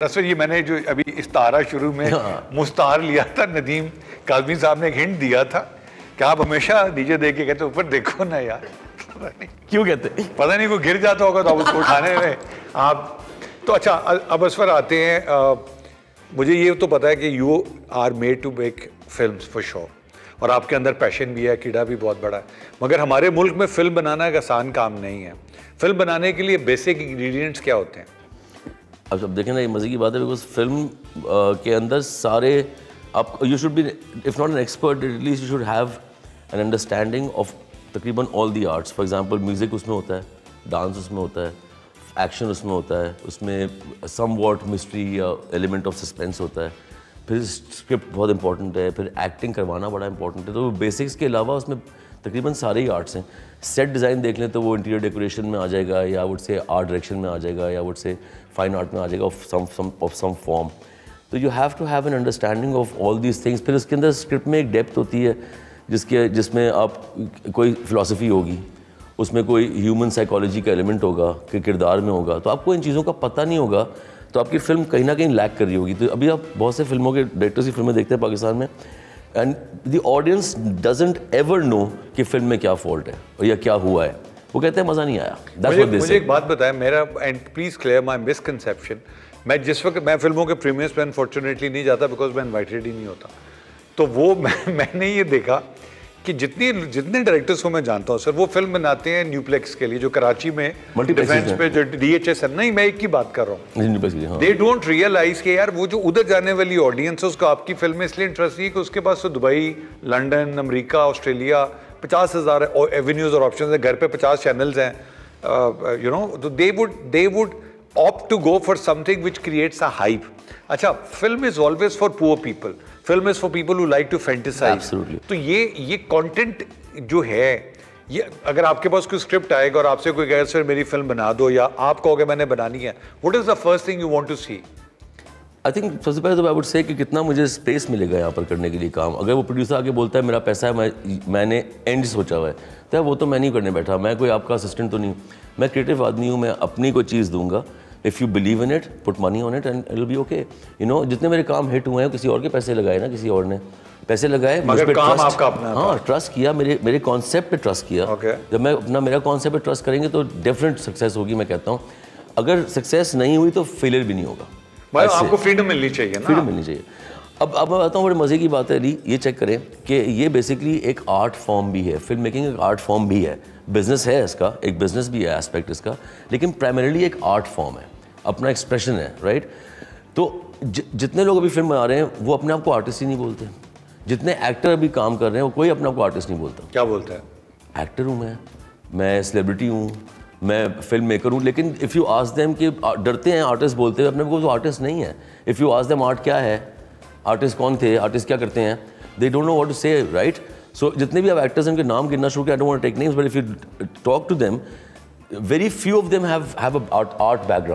दरअसल ये मैंने जो अभी इस्तारा शुरू में मुस्तार लिया था, नदीम काज़मी साहब ने एक हिंट दिया था कि आप हमेशा नीचे देख के कहते ऊपर देखो ना यार। क्यों कहते? पता नहीं कोई गिर जाता होगा तो आप उसको उठाने में आप तो अच्छा। अब असफर आते हैं, मुझे ये तो पता है कि you are made to make films for sure, और आपके अंदर पैशन भी है, कीड़ा भी बहुत बड़ा है, मगर हमारे मुल्क में फिल्म बनाना एक आसान काम नहीं है। फिल्म बनाने के लिए बेसिक इंग्रेडिएंट्स क्या होते हैं? अब देखें ना, ये मज़े की बात है बिकॉज फिल्म के अंदर सारे आप you should be if not an expert at least you should have an understanding of तकरीबन all the arts. For example music उसमें होता है, डांस उसमें होता है, एक्शन उसमें होता है, उसमें सम वॉट मिस्ट्री या एलिमेंट ऑफ सस्पेंस होता है, फिर स्क्रिप्ट बहुत इंपॉर्टेंट है, फिर एक्टिंग करवाना बड़ा इंपॉर्टेंट है। तो बेसिक्स के अलावा उसमें तकरीबन सारे ही आर्ट्स हैं। सेट डिज़ाइन देख लें तो वो इंटीरियर डेकोरेशन में आ जाएगा, या वुड से आर्ट डायरेक्शन में आ जाएगा, या वुड से फाइन आर्ट में आ जाएगा ऑफ सम फॉर्म। तो you have to have an understanding of all these things. फिर उसके अंदर स्क्रिप्ट में एक डेप्थ होती है जिसमें आप कोई फ़िलासफ़ी होगी, उसमें कोई ह्यूमन साइकोलॉजी का एलिमेंट होगा कि किरदार में होगा। तो आपको इन चीज़ों का पता नहीं होगा तो आपकी फ़िल्म कहीं ना कहीं लैक कर रही होगी। तो अभी आप बहुत से फिल्मों के डायरेक्टर्स की फिल्में देखते हैं पाकिस्तान में, and the audience doesn't ever know कि फिल्म में क्या फॉल्ट है या क्या हुआ है। वो कहते हैं मज़ा नहीं आया। मुझे एक बात बताएं, मेरा and please clear my misconception. मैं जिस वक्त मैं फिल्मों के प्रीमियर्स पे अनफॉर्चुनेटली नहीं जाता बिकॉज मैं इन्वाइटेड ही नहीं होता। तो वो मैंने ये देखा कि जितने डायरेक्टर्स को मैं जानता हूँ सर, वो फिल्म बनाते हैं न्यूप्लेक्स के लिए, जो कराची में डिफेंस पे जो DHS है। नहीं, मैं एक की बात कर रहा हूँ। दे डोंट रियलाइज कि यार वो जो उधर जाने वाली ऑडियंस है उसको आपकी फिल्म में इसलिए इंटरेस्ट है कि उसके पास तो Dubai, London, America, Australia 50,000 avenues और ऑप्शन है, घर पे 50 चैनल्स हैं, यू नो। तो they would opt to go for something which creates a hype. अच्छा, film is always for poor people. Film is for people who like to fantasize. Absolutely. तो ये content जो है, ये अगर आपके पास कोई स्क्रिप्ट आएगा और आपसे कोई कहे सर मेरी फिल्म बना दो, या आप कहोगे मैंने बनानी है, what is the first thing you want to see? I think सबसे पहले तो आई वुड से कि कितना मुझे स्पेस मिलेगा यहाँ पर करने के लिए काम। अगर वो प्रोड्यूसर आके बोलता है मेरा पैसा है, मैंने एंड सोचा हुआ है, तो वो तो मैं नहीं करने बैठा। मैं कोई आपका असिस्टेंट तो नहीं, मैं क्रिएटिव आदमी हूँ, मैं अपनी कोई चीज़ दूंगा। If you believe in it, put money on it and it will be okay. You know, जितने मेरे काम हिट हुए हैं किसी और के पैसे लगाए ना, किसी और ने पैसे लगाए, मगर काम आपका अपना। हाँ, ट्रस्ट किया, मेरे कॉन्सेप्ट पे ट्रस्ट किया। जब मैं मेरा कॉन्सेप्ट पे ट्रस्ट करेंगे तो डेफिनेट सक्सेस होगी। मैं कहता हूँ अगर सक्सेस नहीं हुई तो फेलियर भी नहीं होगा। आपको फ्रीडम मिलनी चाहिए ना, फ्रीडम मिलनी चाहिए। अब मैं बताता हूँ, बड़े मज़े की बात है री, ये चेक करें कि ये बेसिकली एक आर्ट फॉर्म भी है। फिल्म मेकिंग एक आर्ट फॉर्म भी है, बिजनेस है इसका, एक बिजनेस भी है एस्पेक्ट इसका, लेकिन प्राइमरीली एक आर्ट फॉर्म है, अपना एक्सप्रेशन है, राइट। तो जितने लोग अभी फिल्म बना रहे हैं वो अपने आप को आर्टिस्ट ही नहीं बोलते। जितने एक्टर अभी काम कर रहे हैं वो कोई अपने आप को आर्टिस्ट नहीं बोलता। क्या बोलता है? एक्टर हूँ मैं सेलिब्रिटी हूँ, मैं फिल्म मेकर हूँ। लेकिन इफ़ यू आस्क देम कि डरते हैं आर्टिस्ट बोलते हैं अपने को, तो आर्टिस्ट नहीं है। If you ask them art क्या है, आर्टिस्ट कौन थे, आर्टिस्ट क्या करते हैं, they don't know what to say, right. So जितने भी आप एक्टर्स हैं उनके नाम गिनना शुरू किया, I don't want to take names, but if you talk to them, very few of them have a art background.